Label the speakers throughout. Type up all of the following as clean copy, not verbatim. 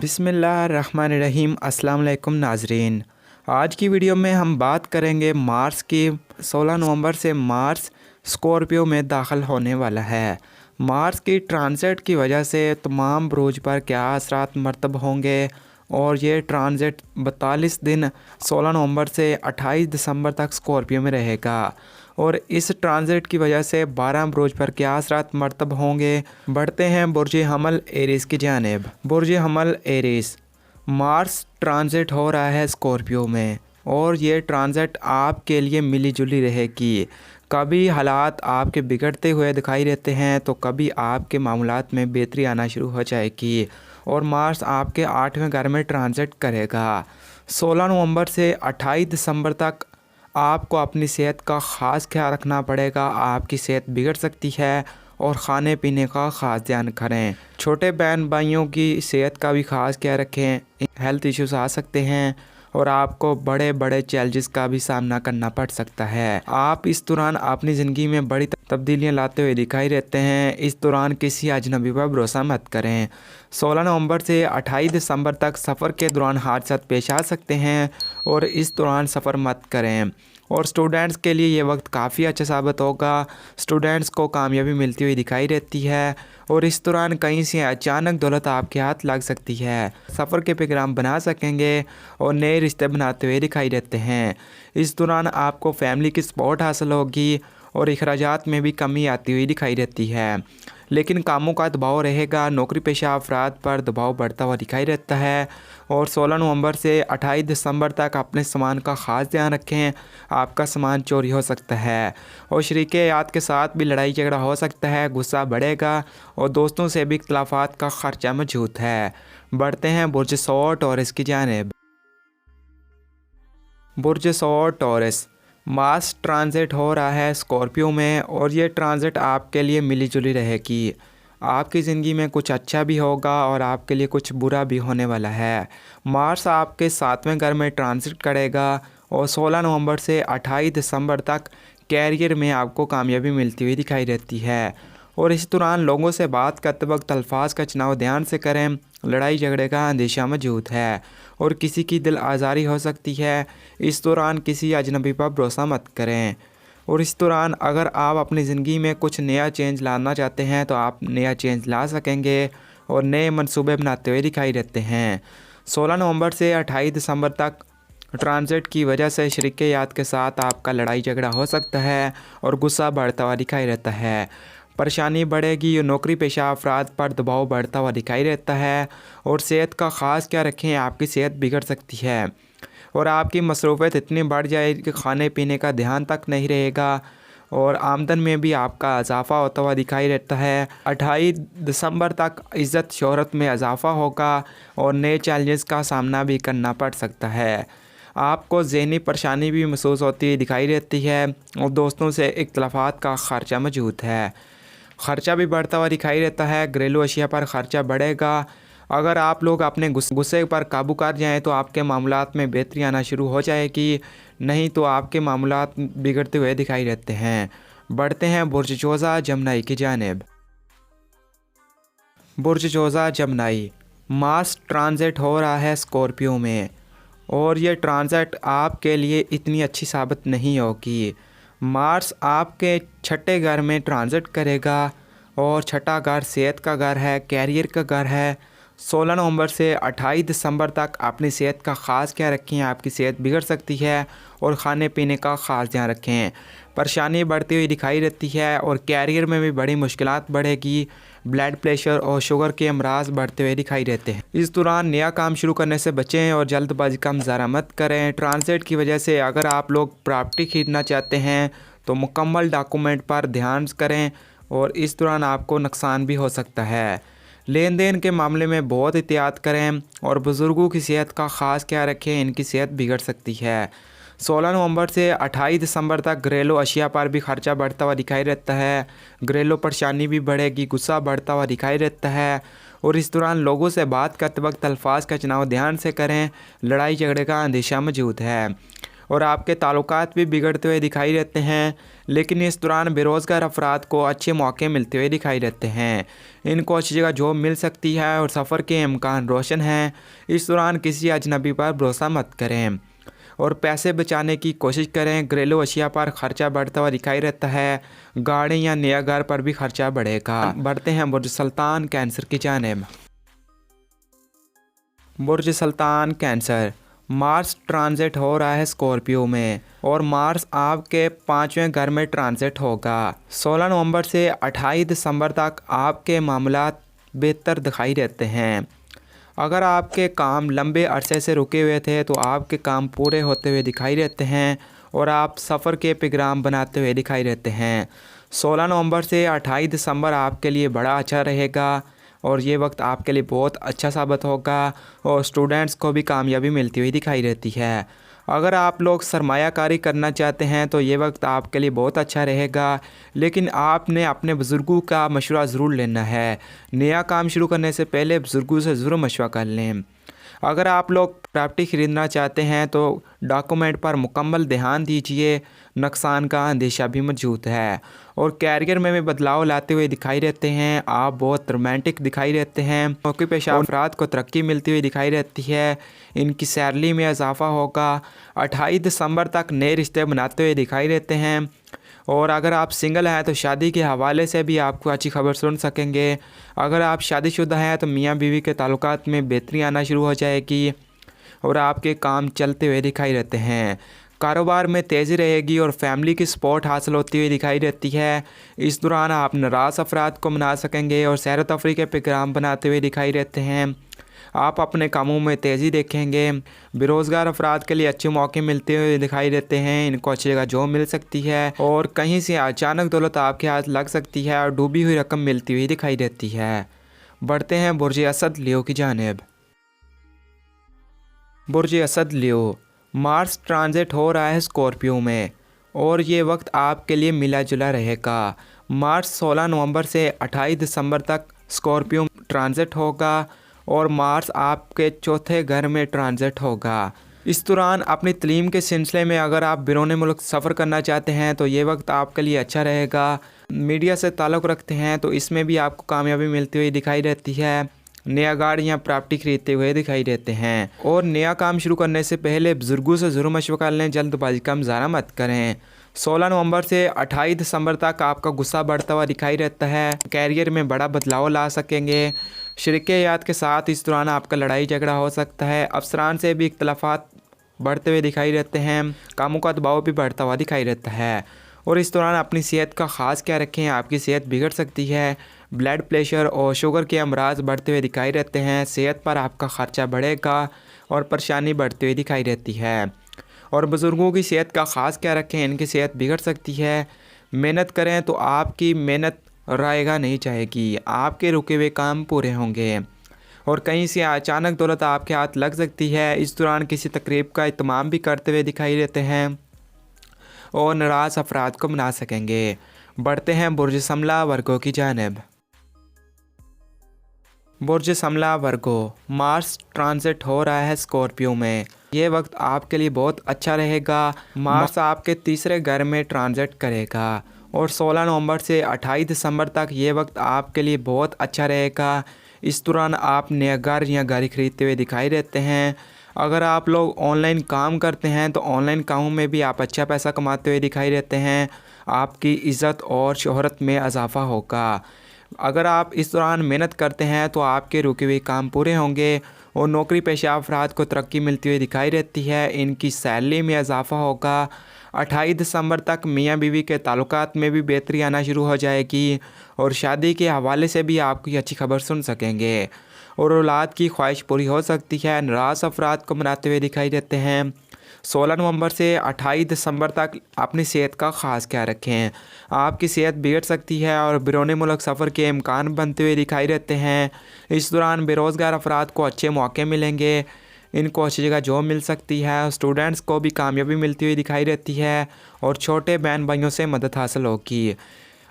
Speaker 1: बिस्मिल्लाहिर्रहमानिर्रहीम। अस्सलाम वालेकुम नाज़रीन। आज की वीडियो में हम बात करेंगे मार्स की। 16 नवंबर से मार्स स्कॉर्पियो में दाखिल होने वाला है। मार्स की ट्रांजिट की वजह से तमाम बुरूज पर क्या असरात मरतब होंगे और ये ट्रांजिट 42 दिन 16 नवंबर से 28 दिसंबर तक स्कॉर्पियो में रहेगा और इस ट्रांजिट की वजह से 12 बुरूज पर क्या असरात मरतब होंगे। बढ़ते हैं बुर्ज हमल एरीज़ की जानिब। बुर्ज हमल एरीज़, मार्स ट्रांजिट हो रहा है स्कॉर्पियो में और ये ट्रांजिट आपके लिए मिली जुली रहेगी। कभी हालात आपके बिगड़ते हुए दिखाई देते हैं तो कभी आपके मामलात में बेहतरी आना शुरू हो जाएगी और मार्स आपके 8वें घर में ट्रांजिट करेगा। 16 नवंबर से 28 दिसंबर तक आपको अपनी सेहत का ख़ास ख्याल रखना पड़ेगा। आपकी सेहत बिगड़ सकती है और ख़ाने पीने का ख़ास ध्यान करें। छोटे बहन भाइयों की सेहत का भी ख़ास ख्याल रखें। हेल्थ इश्यूज आ सकते हैं और आपको बड़े बड़े चैलेंजेस का भी सामना करना पड़ सकता है। आप इस दौरान अपनी ज़िंदगी में बड़ी तब्दीलियां लाते हुए दिखाई देते हैं। इस दौरान किसी अजनबी पर भरोसा मत करें। 16 नवंबर से 28 दिसंबर तक सफ़र के दौरान हादसात पेश आ सकते हैं और इस दौरान सफ़र मत करें। और स्टूडेंट्स के लिए ये वक्त काफ़ी अच्छा साबित होगा। स्टूडेंट्स को कामयाबी मिलती हुई दिखाई देती है और इस दौरान कहीं से अचानक दौलत आपके हाथ लग सकती है। सफ़र के प्रोग्राम बना सकेंगे और नए रिश्ते बनाते हुए दिखाई देते हैं। इस दौरान आपको फैमिली की सपोर्ट हासिल होगी और अखराजात में भी कमी आती हुई दिखाई देती है, लेकिन कामों का दबाव रहेगा। नौकरी पेशा अफराद पर दबाव बढ़ता हुआ दिखाई देता है और 16 नवंबर से 28 दिसंबर तक अपने सामान का ख़ास ध्यान रखें। आपका सामान चोरी हो सकता है और शरीके याद के साथ भी लड़ाई झगड़ा हो सकता है। गुस्सा बढ़ेगा और दोस्तों से भी इख्तलाफात का खर्चा मौजूद है। बढ़ते हैं बुर्ज सौर टॉरस की जानिब। बुर्ज सौर टॉरस, मार्स ट्रांजिट हो रहा है स्कॉर्पियो में और ये ट्रांजिट आपके लिए मिली जुली रहेगी। आपकी ज़िंदगी में कुछ अच्छा भी होगा और आपके लिए कुछ बुरा भी होने वाला है। मार्स आपके 7वें घर में ट्रांजिट करेगा और 16 नवंबर से 28 दिसंबर तक कैरियर में आपको कामयाबी मिलती हुई दिखाई देती है और इस दौरान लोगों से बात करते वक्त अल्फाज का चुनाव ध्यान से करें। लड़ाई झगड़े का अंदेशा मौजूद है और किसी की दिल आज़ारी हो सकती है। इस दौरान किसी अजनबी पर भरोसा मत करें और इस दौरान अगर आप अपनी ज़िंदगी में कुछ नया चेंज लाना चाहते हैं तो आप नया चेंज ला सकेंगे और नए मंसूबे बनाते हुए दिखाई देते हैं। 16 नवंबर से 28 दिसंबर तक ट्रांजिट की वजह से शरीके याद के साथ आपका लड़ाई झगड़ा हो सकता है और गुस्सा बढ़ता हुआ दिखाई देता है। परेशानी बढ़ेगी और नौकरी पेशा अफराद पर दबाव बढ़ता हुआ दिखाई देता है और सेहत का ख़ास क्या रखें। आपकी सेहत बिगड़ सकती है और आपकी मसरूफ़ियत इतनी बढ़ जाएगी कि खाने पीने का ध्यान तक नहीं रहेगा और आमदन में भी आपका इजाफ़ा होता हुआ दिखाई देता है। 28 दिसंबर तक इज़्ज़त शोहरत में इजाफ़ा होगा और नए चैलेंजेस का सामना भी करना पड़ सकता है। आपको ज़हनी परेशानी भी महसूस होती हुई दिखाई देती है और दोस्तों से इख्तलाफात का ख़र्चा मौजूद है। ख़र्चा भी बढ़ता हुआ दिखाई देता है। घरेलू अशिया पर ख़र्चा बढ़ेगा। अगर आप लोग अपने गुस्से पर काबू कर जाएं तो आपके मामलात में बेहतरी आना शुरू हो जाएगी, नहीं तो आपके मामलात बिगड़ते हुए दिखाई देते हैं। बढ़ते हैं बुर्ज जोज़ा जमनाई की जानिब। बुर्ज जोज़ा जमनाई, मार्स ट्रांजिट हो रहा है स्कॉर्पियो में और ये ट्रांजिट आपके लिए इतनी अच्छी साबित नहीं होगी। मार्स आपके 6ठे घर में ट्रांजिट करेगा और 6ठा घर सेहत का घर है, कैरियर का घर है। 16 नवंबर से 28 दिसंबर तक अपनी सेहत का ख़ास ख्याल रखें। आपकी सेहत बिगड़ सकती है और खाने पीने का ख़ास ध्यान रखें। परेशानी बढ़ती हुई दिखाई देती है और कैरियर में भी बड़ी मुश्किलात बढ़ेगी। ब्लड प्रेशर और शुगर के अमराज बढ़ते हुए दिखाई देते हैं। इस दौरान नया काम शुरू करने से बचें और जल्दबाजी का मुज़ाहरा मत करें। ट्रांजिट की वजह से अगर आप लोग प्रॉपर्टी खरीदना चाहते हैं तो मुकम्मल डॉक्यूमेंट पर ध्यान करें और इस दौरान आपको नुकसान भी हो सकता है। लेन देन के मामले में बहुत एहतियात करें और बुज़ुर्गों की सेहत का ख़ास ख्याल रखें, इनकी सेहत बिगड़ सकती है। 16 नवंबर से 28 दिसंबर तक घरेलू अशिया पर भी खर्चा बढ़ता हुआ दिखाई देता है। घरेलू परेशानी भी बढ़ेगी, गुस्सा बढ़ता हुआ दिखाई देता है और इस दौरान लोगों से बात करते वक्त अल्फाज का चुनाव ध्यान से करें। लड़ाई झगड़े का अंदेशा मौजूद है और आपके ताल्लुकात भी बिगड़ते हुए दिखाई देते हैं। लेकिन इस दौरान बेरोज़गार अफराद को अच्छे मौके मिलते हुए दिखाई देते हैं। इनको अच्छी जगह जॉब मिल सकती है और सफ़र के इम्कान रोशन हैं। इस दौरान किसी अजनबी पर भरोसा मत करें और पैसे बचाने की कोशिश करें। घरेलू अशिया पर खर्चा बढ़ता हुआ दिखाई देता है। गाड़ी या नया घर पर भी खर्चा बढ़ेगा। बढ़ते हैं बुर्ज सुल्तान कैंसर की जानिब। बुर्ज सुल्तान कैंसर, मार्स ट्रांजिट हो रहा है स्कॉर्पियो में और मार्स आपके 5वें घर में ट्रांजिट होगा। 16 नवंबर से 28 दिसंबर तक आपके मामलात बेहतर दिखाई देते हैं। अगर आपके काम लंबे अरसे से रुके हुए थे तो आपके काम पूरे होते हुए दिखाई देते हैं और आप सफ़र के प्रोग्राम बनाते हुए दिखाई देते हैं। 16 नवंबर से 28 दिसंबर आपके लिए बड़ा अच्छा रहेगा और ये वक्त आपके लिए बहुत अच्छा साबित होगा और स्टूडेंट्स को भी कामयाबी मिलती हुई दिखाई देती है। अगर आप लोग सरमायाकारी करना चाहते हैं तो ये वक्त आपके लिए बहुत अच्छा रहेगा, लेकिन आपने अपने बुज़ुर्गों का मशवरा ज़रूर लेना है। नया काम शुरू करने से पहले बुज़ुर्गों से ज़रूर मशवरा कर लें। अगर आप लोग प्रॉपर्टी ख़रीदना चाहते हैं तो डॉक्यूमेंट पर मुकम्मल ध्यान दीजिए, नुकसान का अंदेशा भी मौजूद है। और कैरियर में भी बदलाव लाते हुए दिखाई देते हैं। आप बहुत रोमांटिक दिखाई देते हैं। मौके पेशा अफराद को तरक्की मिलती हुई दिखाई देती है। इनकी सैलरी में इजाफा होगा। 28 दिसंबर तक नए रिश्ते बनाते हुए दिखाई देते हैं। और अगर आप सिंगल हैं तो शादी के हवाले से भी आपको अच्छी खबर सुन सकेंगे। अगर आप शादीशुदा हैं तो मियाँ बीवी के ताल्लुकात में बेहतरी आना शुरू हो जाएगी और आपके काम चलते हुए दिखाई देते हैं। कारोबार में तेज़ी रहेगी और फैमिली की सपोर्ट हासिल होती हुई दिखाई देती है। इस दौरान आप नाराज़ अफराद को मना सकेंगे और सैर तफरी के प्रोग्राम बनाते हुए दिखाई देते हैं। आप अपने कामों में तेज़ी देखेंगे। बेरोज़गार अफराद के लिए अच्छे मौके मिलते हुए दिखाई देते हैं। इनको अच्छी जगह जॉब मिल सकती है और कहीं से अचानक दौलत आपके हाथ लग सकती है और डूबी हुई रकम मिलती हुई दिखाई देती है। बढ़ते हैं बुर्ज असद लियो की जानिब। बुर्ज असद लियो, मार्स ट्रांजिट हो रहा है स्कॉर्पियो में और ये वक्त आपके लिए मिला जुला रहेगा। मार्च 16 नवंबर से 28 दिसंबर तक स्कॉर्पियो ट्रांजिट होगा और मार्स आपके चौथे घर में ट्रांजिट होगा। इस दौरान अपनी तलीम के सिलसिले में अगर आप बैरून मुल्क सफ़र करना चाहते हैं तो ये वक्त आपके लिए अच्छा रहेगा। मीडिया से ताल्लुक़ रखते हैं तो इसमें भी आपको कामयाबी मिलती हुई दिखाई देती है। नया गाड़ी या प्रॉपर्टी खरीदते हुए दिखाई देते हैं और नया काम शुरू करने से पहले बुजुर्गों से ज़रूर मशवरा कर लें। जल्दबाजी का मुजाहरा मत करें। 16 नवंबर से 28 दिसंबर तक आपका गुस्सा बढ़ता हुआ दिखाई देता है। कैरियर में बड़ा बदलाव ला सकेंगे। शरीक-ए-हयात के साथ इस दौरान आपका लड़ाई झगड़ा हो सकता है। अफसरान से भी इख्तलाफात बढ़ते हुए दिखाई देते हैं। कामों का दबाव भी बढ़ता हुआ दिखाई देता है और इस दौरान अपनी सेहत का ख़ास ख्याल रखें। आपकी सेहत बिगड़ सकती है। ब्लड प्रेशर और शुगर के अमराज बढ़ते हुए दिखाई देते हैं। सेहत पर आपका ख़र्चा बढ़ेगा और परेशानी बढ़ती हुई दिखाई देती है। और बुज़ुर्गों की सेहत का ख़ास ख्याल रखें, इनकी सेहत बिगड़ सकती है। मेहनत करें तो आपकी मेहनत रायगा नहीं जाएगी। आपके रुके हुए काम पूरे होंगे और कहीं से अचानक दौलत आपके हाथ लग सकती है। इस दौरान किसी तकरीब का इत्माम भी करते हुए दिखाई देते हैं और नाराज़ अफराद को मना सकेंगे। बढ़ते हैं बुर्ज समला वर्गो की जानिब। बुर्ज समला वर्गो, मार्स ट्रांजिट हो रहा है स्कॉर्पियो में। ये वक्त आपके लिए बहुत अच्छा रहेगा। मार्स आपके तीसरे घर में ट्रांजिट करेगा और 16 नवंबर से 28 दिसंबर तक ये वक्त आपके लिए बहुत अच्छा रहेगा। इस दौरान आप नया घर या गाड़ी खरीदते हुए दिखाई देते हैं। अगर आप लोग ऑनलाइन काम करते हैं तो ऑनलाइन कामों में भी आप अच्छा पैसा कमाते हुए दिखाई देते हैं। आपकी इज़्ज़त और शोहरत में इजाफा होगा। अगर आप इस दौरान मेहनत करते हैं तो आपके रुके हुए काम पूरे होंगे और नौकरी पेशा अफराद को तरक्की मिलती हुई दिखाई देती है। इनकी सैलरी में इजाफा होगा। 28 दिसंबर तक मियाँ बीवी के ताल्लुकात में भी बेहतरी आना शुरू हो जाएगी और शादी के हवाले से भी आपकी अच्छी खबर सुन सकेंगे और औलाद की ख्वाहिश पूरी हो सकती है। नाराज़ अफराद को मनाते हुए दिखाई देते हैं। 16 नवंबर से 28 दिसंबर तक अपनी सेहत का ख़ास ख्याल रखें। आपकी सेहत बिगड़ सकती है और बैरून मुल्क सफ़र के इम्कान बनते हुए दिखाई देते हैं। इस दौरान बेरोज़गार अफराद को अच्छे मौके मिलेंगे। इनको अच्छी जगह जॉब मिल सकती है। स्टूडेंट्स को भी कामयाबी मिलती हुई दिखाई देती है और छोटे बहन भाइयों से मदद हासिल होगी।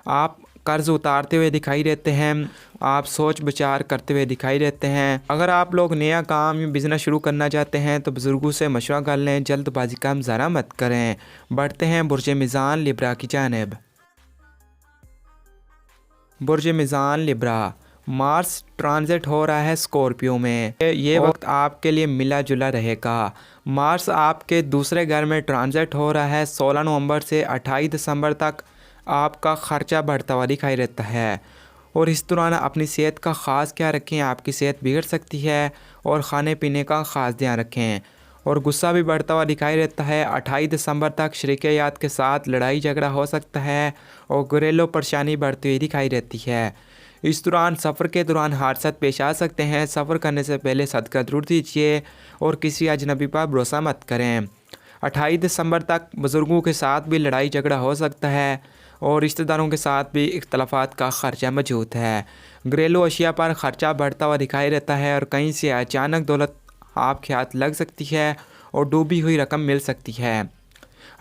Speaker 1: आप कर्ज उतारते हुए दिखाई देते हैं। आप सोच विचार करते हुए दिखाई देते हैं। अगर आप लोग नया काम या बिज़नेस शुरू करना चाहते हैं तो बुज़ुर्गों से मशवरा कर लें, जल्दबाजी का मुज़ाहरा मत करें। बढ़ते हैं बुर्ज मीज़ान लिब्रा की जानिब। बुर्ज मीज़ान लिब्रा, मार्स ट्रांजिट हो रहा है स्कॉर्पियो में। ये वक्त आपके लिए मिला जुला रहेगा। मार्स आपके दूसरे घर में ट्रांजिट हो रहा है। 16 नवंबर से 28 दिसंबर तक आपका ख़र्चा बढ़ता हुआ दिखाई देता है और इस दौरान अपनी सेहत का ख़ास ख्याल रखें। आपकी सेहत बिगड़ सकती है और ख़ाने पीने का ख़ास ध्यान रखें। और गुस्सा भी बढ़ता हुआ दिखाई देता है। 28 दिसंबर तक शरीकियात के साथ लड़ाई झगड़ा हो सकता है और घरेलू परेशानी बढ़ती हुई दिखाई देती है। इस दौरान सफ़र के दौरान हादसा पेश आ सकते हैं। सफ़र करने से पहले सदका ज़रूर दीजिए और किसी अजनबी पर भरोसा मत करें। 28 दिसंबर तक बुज़ुर्गों के साथ भी लड़ाई झगड़ा हो सकता है और रिश्तेदारों के साथ भी इख्तलाफात का ख़र्चा मौजूद है। घरेलू अशिया पर ख़र्चा बढ़ता हुआ दिखाई देता है और कहीं से अचानक दौलत आपके हाथ लग सकती है और डूबी हुई रकम मिल सकती है।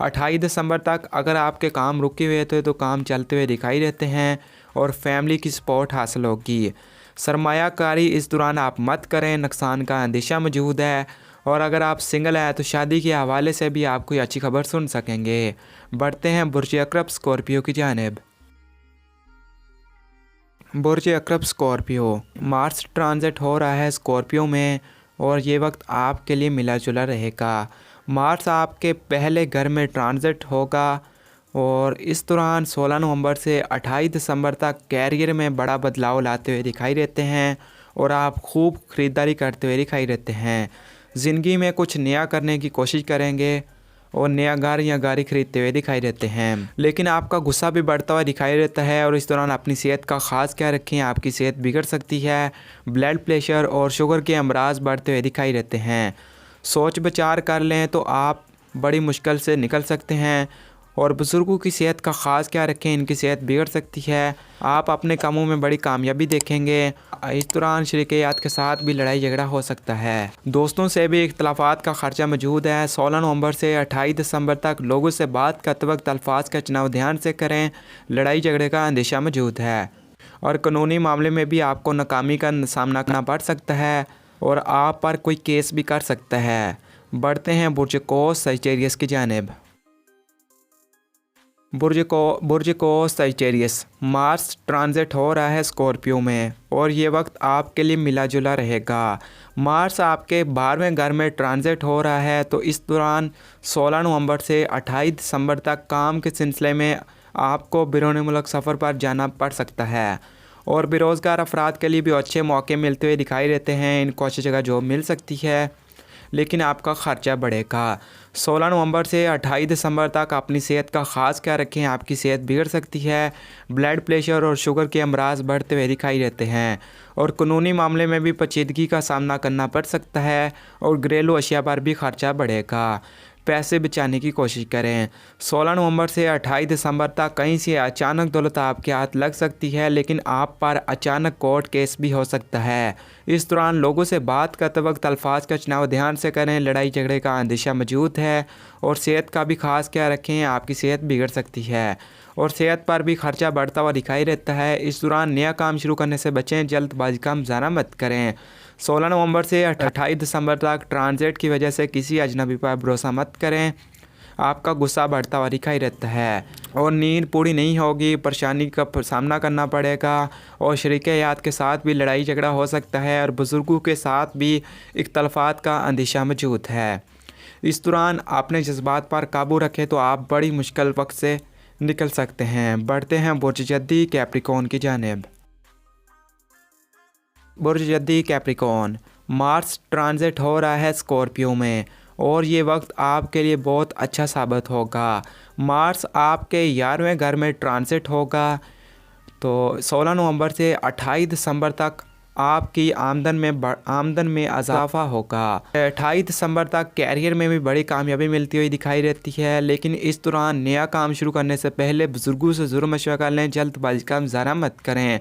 Speaker 1: 28 दिसंबर तक अगर आपके काम रुके हुए थे तो काम चलते हुए दिखाई देते हैं और फैमिली की सपोर्ट हासिल होगी। सरमायाकारी इस दौरान आप मत करें, नुकसान का अंदेशा मौजूद है। और अगर आप सिंगल हैं तो शादी के हवाले से भी आप कोई अच्छी खबर सुन सकेंगे। बढ़ते हैं बुर्ज अक़रब स्कॉर्पियो की जानिब। बुर्ज अक़रब स्कॉर्पियो, मार्स ट्रांजिट हो रहा है स्कॉर्पियो में और ये वक्त आपके लिए मिला जुला रहेगा। मार्स आपके पहले घर में ट्रांजिट होगा और इस दौरान 16 नवंबर से 28 दिसंबर तक कैरियर में बड़ा बदलाव लाते हुए दिखाई देते हैं और आप खूब ख़रीदारी करते हुए दिखाई देते हैं। ज़िंदगी में कुछ नया करने की कोशिश करेंगे और नया घर या गाड़ी खरीदते हुए दिखाई देते हैं। लेकिन आपका गुस्सा भी बढ़ता हुआ दिखाई देता है और इस दौरान अपनी सेहत का ख़ास ख्याल रखें। आपकी सेहत बिगड़ सकती है। ब्लड प्रेशर और शुगर के अमराज बढ़ते हुए दिखाई देते हैं। सोच विचार कर लें तो आप बड़ी मुश्किल से निकल सकते हैं और बुज़ुर्गों की सेहत का ख़ास ख्याल रखें, इनकी सेहत बिगड़ सकती है। आप अपने कामों में बड़ी कामयाबी देखेंगे। इस दौरान शरीकियात के साथ भी लड़ाई झगड़ा हो सकता है। दोस्तों से भी इख्तलाफात का ख़र्चा मौजूद है। 16 नवंबर से 28 दिसंबर तक लोगों से बात करते वक्त अल्फाज का चुनाव ध्यान से करें। लड़ाई झगड़े का अंदेशा मौजूद है और कानूनी मामले में भी आपको नाकामी का सामना करना पड़ सकता है और आप पर कोई केस भी कर सकता है। बढ़ते हैं बुर्ज क़ौस सजिटेरियस की जानिब। बुर्ज क़ौस सजिटेरियस, मार्स ट्रांजिट हो रहा है स्कॉर्पियो में और ये वक्त आपके लिए मिला जुला रहेगा। मार्स आपके 12वें घर में ट्रांजिट हो रहा है तो इस दौरान 16 नवंबर से 28 दिसंबर तक काम के सिलसिले में आपको बैरून मुल्क सफ़र पर जाना पड़ सकता है और बेरोज़गार अफराद के लिए भी अच्छे मौके मिलते हुए दिखाई देते हैं। इनको अच्छी जगह जॉब मिल सकती है लेकिन आपका ख़र्चा बढ़ेगा। 16 नवंबर से 28 दिसंबर तक अपनी सेहत का ख़ास ख्याल रखें। आपकी सेहत बिगड़ सकती है। ब्लड प्रेशर और शुगर के अमराज बढ़ते हुए दिखाई देते हैं और कानूनी मामले में भी पेचीदगी का सामना करना पड़ सकता है और घरेलू अशिया पर भी ख़र्चा बढ़ेगा। पैसे बचाने की कोशिश करें। 16 नवंबर से 28 दिसंबर तक कहीं से अचानक दौलत आपके हाथ लग सकती है लेकिन आप पर अचानक कोर्ट केस भी हो सकता है। इस दौरान लोगों से बात करते वक्त अल्फाज का चुनाव ध्यान से करें। लड़ाई झगड़े का अंदेशा मौजूद है और सेहत का भी ख़ास ख्याल रखें। आपकी सेहत बिगड़ सकती है और सेहत पर भी खर्चा बढ़ता हुआ दिखाई देता है। इस दौरान नया काम शुरू करने से बचें, जल्दबाजी का मुज़ाहरा मत करें। 16 नवंबर से 28 दिसंबर तक ट्रांजिट की वजह से किसी अजनबी पर भरोसा मत करें। आपका गुस्सा बढ़ता हुआ दिखाई देता है और नींद पूरी नहीं होगी, परेशानी का सामना करना पड़ेगा और शरीकियात के साथ भी लड़ाई झगड़ा हो सकता है और बुज़ुर्गों के साथ भी इख्तलाफात का अंदेशा मौजूद है। इस दौरान अपने जज्बात पर काबू रखें तो आप बड़ी मुश्किल वक्त से निकल सकते हैं। बढ़ते हैं बुर्ज जद्दी कैप्रिकॉर्न की जानिब। बुर्ज जद्दी कैप्रिकॉर्न, मार्स ट्रांजिट हो रहा है स्कॉर्पियो में और ये वक्त आपके लिए बहुत अच्छा साबित होगा। मार्स आपके 11वें घर में ट्रांजिट होगा तो 16 नवंबर से 28 दिसंबर तक आपकी आमदन में इजाफा होगा। 28 दिसंबर तक कैरियर में भी बड़ी कामयाबी मिलती हुई दिखाई देती है लेकिन इस दौरान नया काम शुरू करने से पहले बुज़ुर्गों से ज़रूर मशवरा कर लें। जल्दबाजी का मुज़ाहरा मत करें।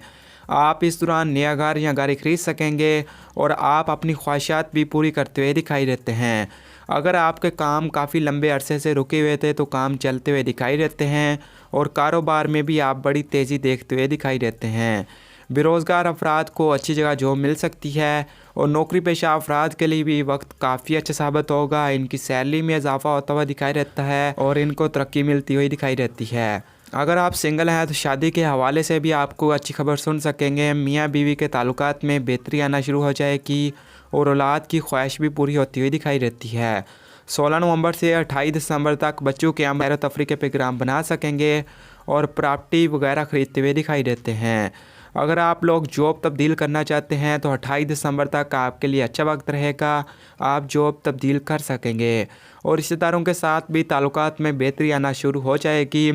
Speaker 1: आप इस दौरान नया घर या गाड़ी खरीद सकेंगे और आप अपनी ख्वाहिशात भी पूरी करते हुए दिखाई देते हैं। अगर आपके काम काफ़ी लंबे अरसे से रुके हुए थे तो काम चलते हुए दिखाई देते हैं और कारोबार में भी आप बड़ी तेज़ी देखते हुए दिखाई देते हैं। बेरोज़गार अफराद को अच्छी जगह जॉब मिल सकती है और नौकरी पेशा अफराद के लिए भी वक्त काफ़ी अच्छा साबित होगा। इनकी सैलरी में इजाफा होता हुआ दिखाई देता है और इनको तरक्की मिलती हुई दिखाई देती है। अगर आप सिंगल हैं तो शादी के हवाले से भी आपको अच्छी खबर सुन सकेंगे। मियाँ बीवी के ताल्लुकात में बेहतरी आना शुरू हो जाएगी और औलाद की ख्वाहिश भी पूरी होती हुई दिखाई देती है। 16 नवंबर से 28 दिसंबर तक बच्चों के हम सैर तफरी के प्रोग्राम बना सकेंगे और प्रॉपर्टी वगैरह ख़रीदते हुए दिखाई देते हैं। अगर आप लोग जॉब तब्दील करना चाहते हैं तो 28 दिसंबर तक आपके लिए अच्छा वक्त रहेगा, आप जॉब तब्दील कर सकेंगे और रिश्तेदारों के साथ भी ताल्लुकात में बेहतरी आना शुरू हो जाएगी।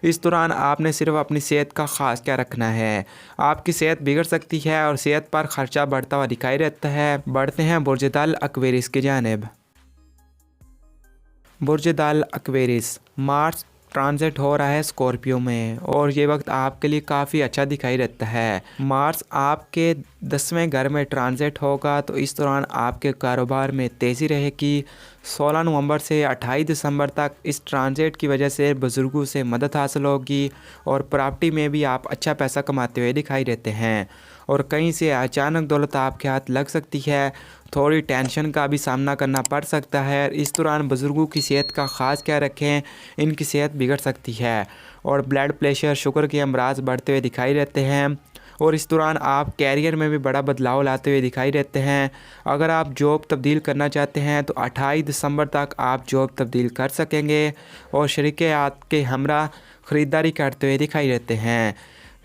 Speaker 1: इस दौरान आपने सिर्फ अपनी सेहत का ख़ास क्या रखना है, आपकी सेहत बिगड़ सकती है और सेहत पर ख़र्चा बढ़ता हुआ दिखाई देता है। बढ़ते हैं बुर्ज दल एक्वेरियस की जानिब। बुर्ज दल एक्वेरियस, मार्स ट्रांजिट हो रहा है स्कॉर्पियो में और ये वक्त आपके लिए काफ़ी अच्छा दिखाई देता है। मार्स आपके 10वें घर में ट्रांजिट होगा तो इस दौरान आपके कारोबार में तेज़ी रहेगी। 16 नवंबर से 28 दिसंबर तक इस ट्रांजिट की वजह से बुज़ुर्गों से मदद हासिल होगी और प्रॉपर्टी में भी आप अच्छा पैसा कमाते हुए दिखाई देते हैं और कहीं से अचानक दौलत आपके हाथ लग सकती है। थोड़ी टेंशन का भी सामना करना पड़ सकता है। इस दौरान बुज़ुर्गों की सेहत का ख़ास ख्याल रखें, इनकी सेहत बिगड़ सकती है और ब्लड प्रेशर, शुगर के अमराज बढ़ते हुए दिखाई देते हैं और इस दौरान आप कैरियर में भी बड़ा बदलाव लाते हुए दिखाई देते हैं। अगर आप जॉब तब्दील करना चाहते हैं तो 28 दिसंबर तक आप जॉब तब्दील कर सकेंगे और शरीकियात के हमरा ख़रीदारी करते हुए दिखाई देते हैं।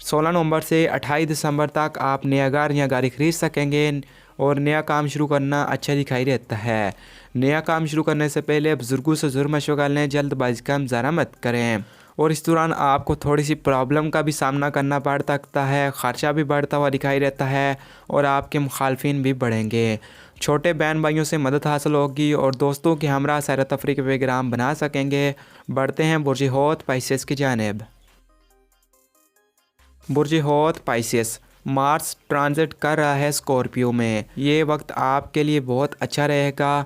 Speaker 1: 16 नवंबर से 28 दिसंबर तक आप नया घर या गाड़ी खरीद सकेंगे और नया काम शुरू करना अच्छा दिखाई देता है। नया काम शुरू करने से पहले बुज़ुर्गों से ज़रूर मशवरा लें, जल्दबाजी का मुज़ाहरा मत करें और इस दौरान आपको थोड़ी सी प्रॉब्लम का भी सामना करना पड़ सकता है। ख़र्चा भी बढ़ता हुआ दिखाई देता है और आपके मुखालफिन भी बढ़ेंगे। छोटे बहन भाइयों से मदद हासिल होगी और दोस्तों के हमरा सैर तफरी के प्रोग्राम बना सकेंगे। बढ़ते हैं बुर्ज हौत पाइसेस की जानिब। बुर्ज हौत पाइसेस, मार्स ट्रांजिट कर रहा है स्कॉर्पियो में। ये वक्त आपके लिए बहुत अच्छा रहेगा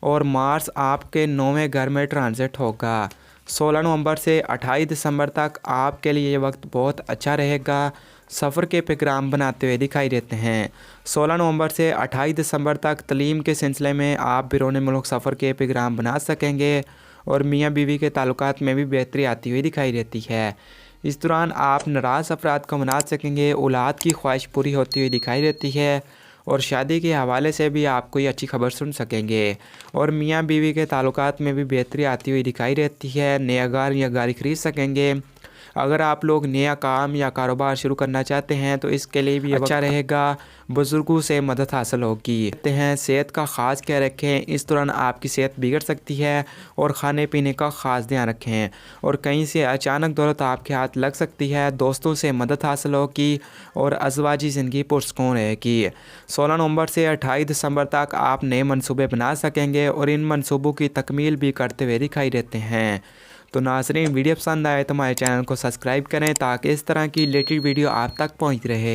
Speaker 1: और मार्स आपके 9वें घर में ट्रांजिट होगा। 16 नवंबर से 28 दिसंबर तक आपके लिए ये वक्त बहुत अच्छा रहेगा। सफ़र के प्रोग्राम बनाते हुए दिखाई देते हैं। 16 नवंबर से 28 दिसंबर तक तलीम के सिलसिले में आप बैरून मुल्क सफ़र के प्रोग्राम बना सकेंगे और मियाँ बीवी के ताल्लुकात में भी बेहतरी आती हुई दिखाई देती है। इस दौरान आप नाराज़ अफराद को मना सकेंगे, औलाद की ख्वाहिश पूरी होती हुई दिखाई देती है और शादी के हवाले से भी आप कोई अच्छी खबर सुन सकेंगे और मियाँ बीवी के ताल्लुकात में भी बेहतरी आती हुई दिखाई देती है। नया घर या गाड़ी खरीद सकेंगे। अगर आप लोग नया काम या कारोबार शुरू करना चाहते हैं तो इसके लिए भी अच्छा रहेगा। बुज़ुर्गों से मदद हासिल होगी। कहते हैं सेहत का ख़ास ख्याल रखें, इस दौरान आपकी सेहत बिगड़ सकती है और ख़ाने पीने का ख़ास ध्यान रखें और कहीं से अचानक दौलत आपके हाथ लग सकती है। दोस्तों से मदद हासिल होगी और अज़वाजी ज़िंदगी पुरसकून रहेगी। 16 नवंबर से 28 दिसंबर तक आप नए मनसूबे बना सकेंगे और इन मनसूबों की तकमील भी करते हुए दिखाई देते हैं। तो नाज़रीन, वीडियो पसंद आए तो हमारे चैनल को सब्सक्राइब करें ताकि इस तरह की लेटेस्ट वीडियो आप तक पहुंच रहे।